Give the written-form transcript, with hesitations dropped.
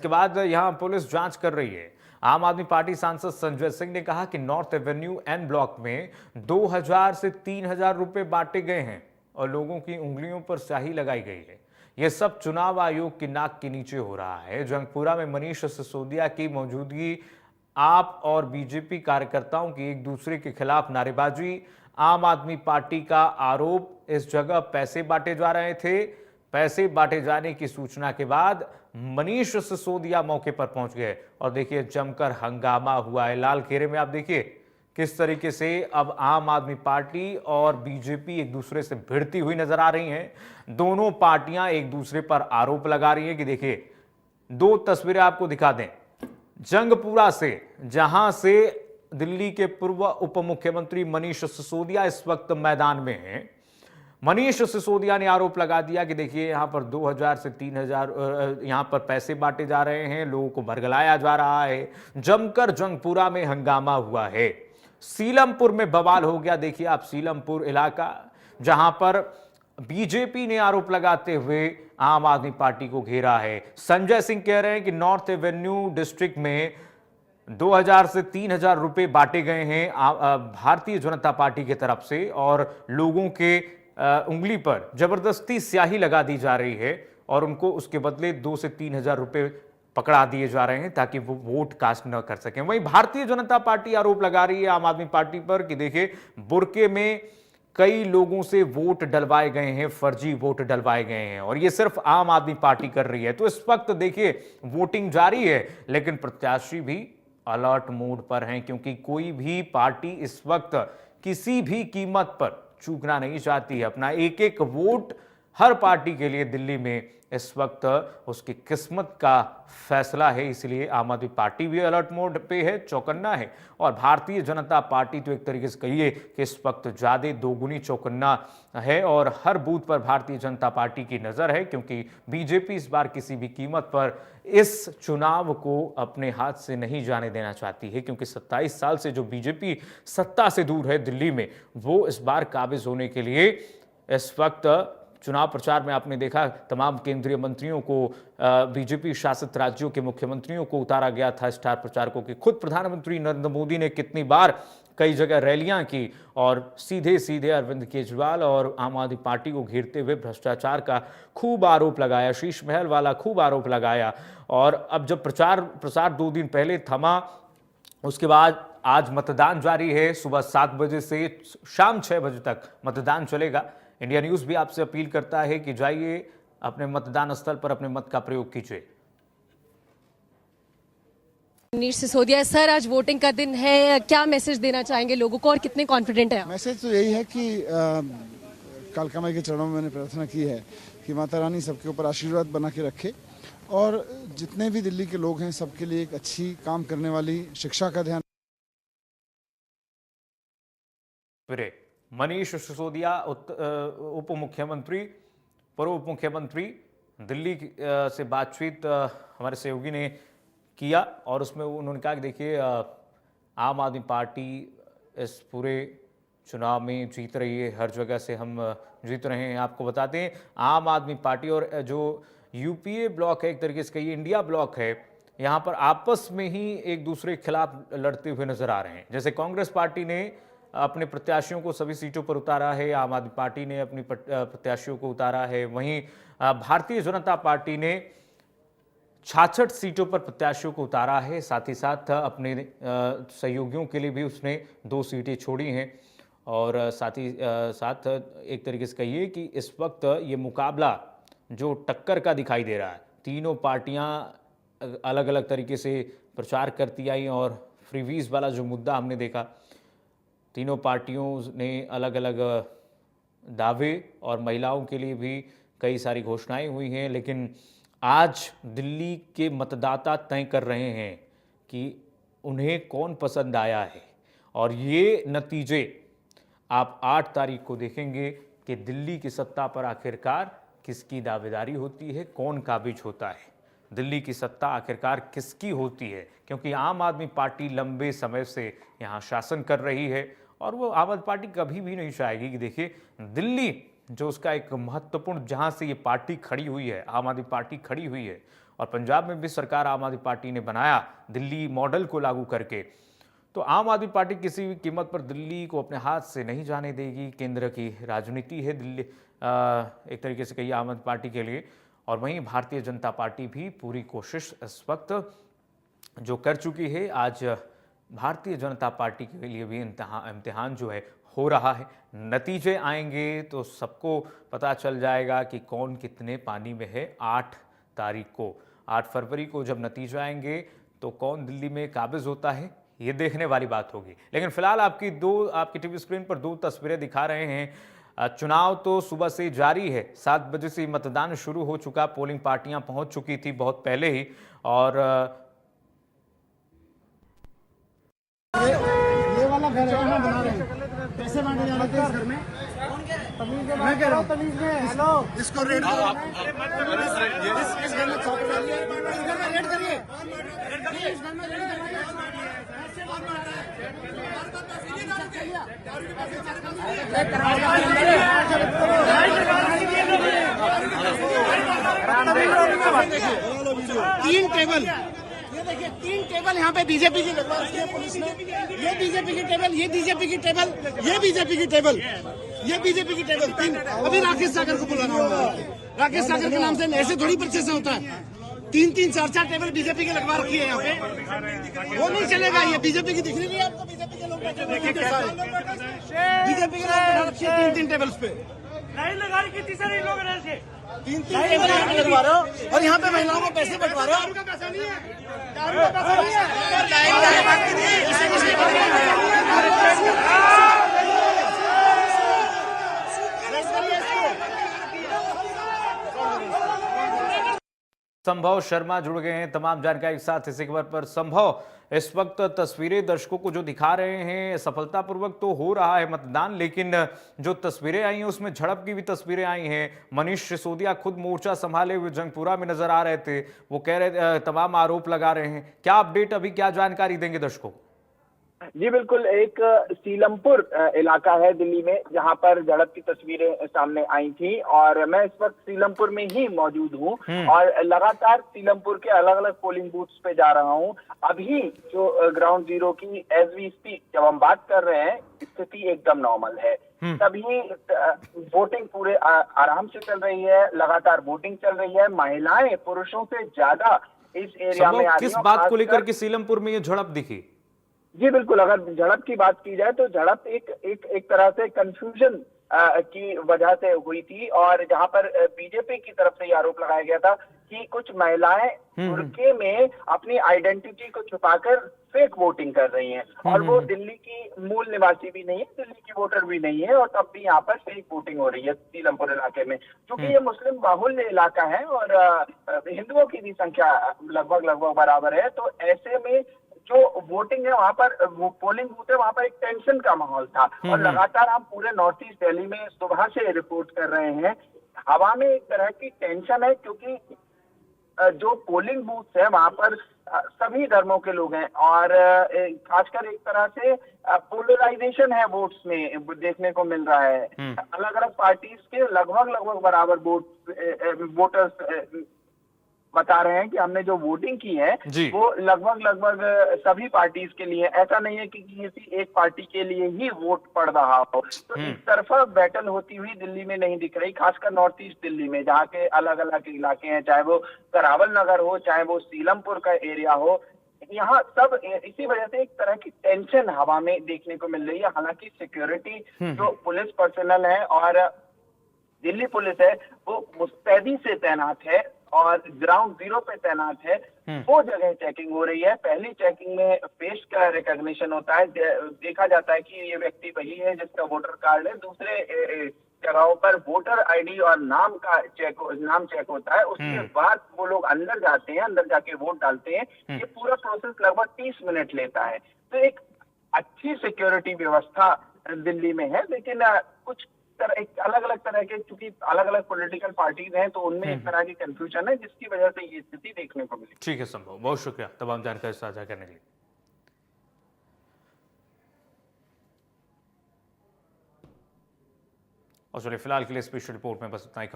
इसके बाद यहां पुलिस जांच कर रही है। आम आदमी पार्टी सांसद संजय सिंह ने कहा कि नॉर्थ एवेन्यू एन ब्लॉक में 2000 से 3000 रुपए बांटे गए हैं और लोगों की उंगलियों पर स्याही लगाई गई है। यह सब चुनाव आयोग की नाक के नीचे हो रहा है। जंगपुरा में मनीष सिसोदिया की मौजूदगी, आप और बीजेपी कार्यकर्ताओं की एक दूसरे के खिलाफ नारेबाजी, आम आदमी पार्टी का आरोप इस जगह पैसे बांटे जा रहे थे। पैसे बांटे जाने की सूचना के बाद मनीष सिसोदिया मौके पर पहुंच गए और देखिए जमकर हंगामा हुआ है। लाल घेरे में आप देखिए किस तरीके से अब आम आदमी पार्टी और बीजेपी एक दूसरे से भिड़ती हुई नजर आ रही हैं। दोनों पार्टियां एक दूसरे पर आरोप लगा रही हैं कि देखिए, दो तस्वीरें आपको दिखा दें जंगपुरा से, जहां से दिल्ली के पूर्व उप मुख्यमंत्री मनीष सिसोदिया इस वक्त मैदान में हैं। मनीष सिसोदिया ने आरोप लगा दिया कि देखिए यहां पर 2000 से 3000 यहां पर पैसे बांटे जा रहे हैं, लोगों को भरगलाया जा रहा है। जमकर जंगपुरा में हंगामा हुआ है। सीलमपुर में बवाल हो गया। देखिए आप सीलमपुर इलाका, जहां पर बीजेपी ने आरोप लगाते हुए आम आदमी पार्टी को घेरा है। संजय सिंह कह रहे हैं कि नॉर्थ एवेन्यू डिस्ट्रिक्ट में 2000 से 3000 रुपए बांटे गए हैं भारतीय जनता पार्टी की तरफ से और लोगों के उंगली पर जबरदस्ती स्याही लगा दी जा रही है और उनको उसके बदले 2 से 3000 रुपए पकड़ा दिए जा रहे हैं ताकि वो वोट कास्ट न कर सकें। वहीं भारतीय जनता पार्टी आरोप लगा रही है आम आदमी पार्टी पर कि देखिए बुरके में कई लोगों से वोट डलवाए गए हैं, फर्जी वोट डलवाए गए हैं और ये सिर्फ आम आदमी पार्टी कर रही है। तो इस वक्त देखिए वोटिंग जारी है, लेकिन प्रत्याशी भी अलर्ट मोड पर हैं क्योंकि कोई भी पार्टी इस वक्त किसी भी कीमत पर चूकना नहीं चाहती है। अपना एक एक वोट हर पार्टी के लिए दिल्ली में इस वक्त उसकी किस्मत का फैसला है। इसलिए आम आदमी पार्टी भी अलर्ट मोड पे है, चौकन्ना है और भारतीय जनता पार्टी तो एक तरीके से कहिए कि इस वक्त ज्यादा दोगुनी चौकन्ना है और हर बूथ पर भारतीय जनता पार्टी की नजर है क्योंकि बीजेपी इस बार किसी भी कीमत पर इस चुनाव को अपने हाथ से नहीं जाने देना चाहती है क्योंकि 27 साल से जो बीजेपी सत्ता से दूर है दिल्ली में, वो इस बार काबिज होने के लिए इस वक्त चुनाव प्रचार में आपने देखा तमाम केंद्रीय मंत्रियों को, बीजेपी शासित राज्यों के मुख्यमंत्रियों को उतारा गया था स्टार प्रचारकों के। खुद प्रधानमंत्री नरेंद्र मोदी ने कितनी बार कई जगह रैलियां की और सीधे सीधे अरविंद केजरीवाल और आम आदमी पार्टी को घेरते हुए भ्रष्टाचार का खूब आरोप लगाया, शीश महल वाला खूब आरोप लगाया। और अब जब प्रसार 2 दिन पहले थमा, उसके बाद आज मतदान जारी है। सुबह 7 बजे से शाम 6 बजे तक मतदान चलेगा। इंडिया न्यूज भी आपसे अपील करता है कि जाइए अपने मतदान स्थल पर अपने मत का प्रयोग कीजिए। मनीष सिसोदिया सर, आज वोटिंग का दिन है, क्या मैसेज देना चाहेंगे लोगों को और कितने कॉन्फिडेंट हैं? मैसेज तो यही है कि कालका माई के चरणों में मैंने प्रार्थना की है कि माता रानी सबके ऊपर आशीर्वाद बना के रखे और जितने भी दिल्ली के लोग हैं सबके लिए एक अच्छी काम करने वाली शिक्षा का ध्यान। मनीष सिसोदिया उप मुख्यमंत्री, पूर्व उप मुख्यमंत्री, दिल्ली से बातचीत हमारे सहयोगी ने किया और उसमें उन्होंने कहा कि देखिए आम आदमी पार्टी इस पूरे चुनाव में जीत रही है, हर जगह से हम जीत रहे हैं। आपको बताते हैं आम आदमी पार्टी और जो यूपीए ब्लॉक है, एक तरीके से कहिए इंडिया ब्लॉक है, यहाँ पर आपस में ही एक दूसरे के खिलाफ लड़ते हुए नजर आ रहे हैं। जैसे कांग्रेस पार्टी ने अपने प्रत्याशियों को सभी सीटों पर उतारा है, आम आदमी पार्टी ने अपनी प्रत्याशियों को उतारा है, वहीं भारतीय जनता पार्टी ने 66 सीटों पर प्रत्याशियों को उतारा है। साथ ही साथ अपने सहयोगियों के लिए भी उसने 2 सीटें छोड़ी हैं और साथ ही साथ एक तरीके से कहिए कि इस वक्त ये मुकाबला जो टक्कर का दिखाई दे रहा है, तीनों पार्टियां अलग अलग तरीके से प्रचार करती आई और फ्रीवीज वाला जो मुद्दा हमने देखा, तीनों पार्टियों ने अलग अलग दावे और महिलाओं के लिए भी कई सारी घोषणाएं हुई हैं। लेकिन आज दिल्ली के मतदाता तय कर रहे हैं कि उन्हें कौन पसंद आया है और ये नतीजे आप 8 तारीख को देखेंगे कि दिल्ली की सत्ता पर आखिरकार किसकी दावेदारी होती है, कौन काबिज होता है, दिल्ली की सत्ता आखिरकार किसकी होती है। क्योंकि आम आदमी पार्टी लंबे समय से यहाँ शासन कर रही है और वो आम आदमी पार्टी कभी भी नहीं चाहेगी कि देखिए दिल्ली जो उसका एक महत्वपूर्ण, जहाँ से ये पार्टी खड़ी हुई है, आम आदमी पार्टी खड़ी हुई है और पंजाब में भी सरकार आम आदमी पार्टी ने बनाया दिल्ली मॉडल को लागू करके। तो आम आदमी पार्टी किसी भी कीमत पर दिल्ली को अपने हाथ से नहीं जाने देगी। केंद्र की राजनीति है दिल्ली, एक तरीके से कहिए आम आदमी पार्टी के लिए। और वहीं भारतीय जनता पार्टी भी पूरी कोशिश इस वक्त जो कर चुकी है। आज भारतीय जनता पार्टी के लिए भी इम्तिहान जो है हो रहा है। नतीजे आएंगे तो सबको पता चल जाएगा कि कौन कितने पानी में है। 8 तारीख को, 8 फरवरी को जब नतीजे आएंगे तो कौन दिल्ली में काबिज होता है, ये देखने वाली बात होगी। लेकिन फिलहाल आपकी टीवी स्क्रीन पर 2 तस्वीरें दिखा रहे हैं। चुनाव तो सुबह से जारी है, 7 बजे से मतदान शुरू हो चुका, पोलिंग पार्टियां पहुंच चुकी थी बहुत पहले ही। और ये वाला घर है हम बना रहे हैं, पैसे बांटे जा रहे थे इस घर में। मैं कह रहा हूँ तमीज में, हेलो इसको रेड करो आप, इस घर में चौक डालिए, इस घर में रेड करिए, इस घर में रेड करवाइए। तीन टेबल, ये देखिए 3 टेबल यहाँ पे बीजेपी की लगवा रखी है पुलिस ने। ये बीजेपी की टेबल, ये बीजेपी की टेबल, ये बीजेपी की टेबल, ये बीजेपी की टेबल 3। अभी राकेश सागर को बुलाना होगा, राकेश सागर के नाम से ऐसे थोड़ी परचेस होता है। 3-3, 4-4 टेबल बीजेपी के लगवा रखी है यहाँ पे। वो नहीं चलेगा, ये बीजेपी की दिख रही है आपको, बीजेपी के लोग बैठे हुए हैं, बीजेपी के लोग बैठा रखी है 3-3 टेबल्स पे। लाइन लगा रही कितनी सारे लोग हैं ऐसे 3-3 टेबल यहाँ पे लगवा रहे हो और यहाँ पे महिलाओं को पैसे बंटवा रहे हो। दारू का पैसा नहीं है, दारू का पैसा नहीं है। संभव शर्मा जुड़ गए हैं तमाम जानकारी के साथ इसी खबर पर। संभव, इस वक्त तस्वीरें दर्शकों को जो दिखा रहे हैं, सफलतापूर्वक तो हो रहा है मतदान, लेकिन जो तस्वीरें आई हैं उसमें झड़प की भी तस्वीरें आई हैं। मनीष सिसोदिया खुद मोर्चा संभाले हुए जंगपुरा में नजर आ रहे थे, वो कह रहे तमाम आरोप लगा रहे हैं। क्या अपडेट, अभी क्या जानकारी देंगे दर्शकों? जी बिल्कुल, एक सीलमपुर इलाका है दिल्ली में जहां पर झड़प की तस्वीरें सामने आई थी और मैं इस वक्त सीलमपुर में ही मौजूद हूं और लगातार सीलमपुर के अलग अलग पोलिंग बूथ्स पे जा रहा हूं। अभी जो ग्राउंड जीरो की एज वी स्पीक जब हम बात कर रहे हैं, स्थिति एकदम नॉर्मल है। तभी वोटिंग पूरे आराम से चल रही है, लगातार वोटिंग चल रही है। महिलाएं पुरुषों से ज्यादा इस एरिया में आ रही हैं। किस बात को लेकर के सीलमपुर में ये झड़प दिखी? जी बिल्कुल, अगर झड़प की बात की जाए तो झड़प एक तरह से कंफ्यूजन की वजह से हुई थी और जहां पर बीजेपी की तरफ से आरोप लगाया गया था कि कुछ महिलाएं तुर्की में अपनी आइडेंटिटी को छुपाकर फेक वोटिंग कर रही हैं और वो दिल्ली की मूल निवासी भी नहीं है, दिल्ली की वोटर भी नहीं है और तब भी यहाँ पर फेक वोटिंग हो रही है सीलमपुर इलाके में। क्योंकि ये मुस्लिम बाहुल्य इलाका है और हिंदुओं की भी संख्या लगभग बराबर है, तो ऐसे में जो वोटिंग है वहां पर, वो पोलिंग बूथ है वहां पर एक टेंशन का माहौल था और लगातार हम पूरे नॉर्थ ईस्ट दिल्ली में सुबह से रिपोर्ट कर रहे हैं। हवा में एक तरह की टेंशन है क्योंकि जो पोलिंग बूथ है वहां पर सभी धर्मों के लोग हैं और खासकर एक तरह से पोलराइजेशन है वोट्स में देखने को मिल रहा है। अलग अलग पार्टीज के लगभग बराबर वोटर्स बता रहे हैं कि हमने जो वोटिंग की है वो लगभग सभी पार्टीज के लिए, ऐसा नहीं है कि किसी एक पार्टी के लिए ही वोट पड़ रहा हो। तो इस तरफा बैटल होती हुई दिल्ली में नहीं दिख रही, खासकर नॉर्थ ईस्ट दिल्ली में जहाँ के अलग अलग इलाके हैं, चाहे वो करावल नगर हो, चाहे वो सीलमपुर का एरिया हो, यहाँ सब इसी वजह से एक तरह की टेंशन हवा में देखने को मिल रही है। हालांकि सिक्योरिटी जो पुलिस पर्सनल है और दिल्ली पुलिस है वो मुस्तैदी से तैनात है और ग्राउंड जीरो पे तैनात है। वो जगह चेकिंग हो रही है। पहली चेकिंग में फेस का रिकॉग्निशन होता है, देखा जाता है कि ये व्यक्ति वही है जिसका वोटर कार्ड है। दूसरे जगहों पर वोटर आईडी और नाम चेक होता है। उसके बाद वो लोग अंदर जाते हैं, अंदर जाके वोट डालते हैं। ये पूरा प्रोसेस लगभग 30 मिनट लेता है। तो एक अच्छी सिक्योरिटी व्यवस्था दिल्ली में है, लेकिन कुछ अलग अलग तरह के, चूंकि अलग अलग पॉलिटिकल पार्टीज हैं तो उनमें एक तरह की कंफ्यूजन है जिसकी वजह से ये स्थिति देखने को मिली। ठीक है संभव, बहुत शुक्रिया तमाम जानकारी साझा करने के लिए। और चलिए फिलहाल के लिए स्पेशल रिपोर्ट में बस इतना ही।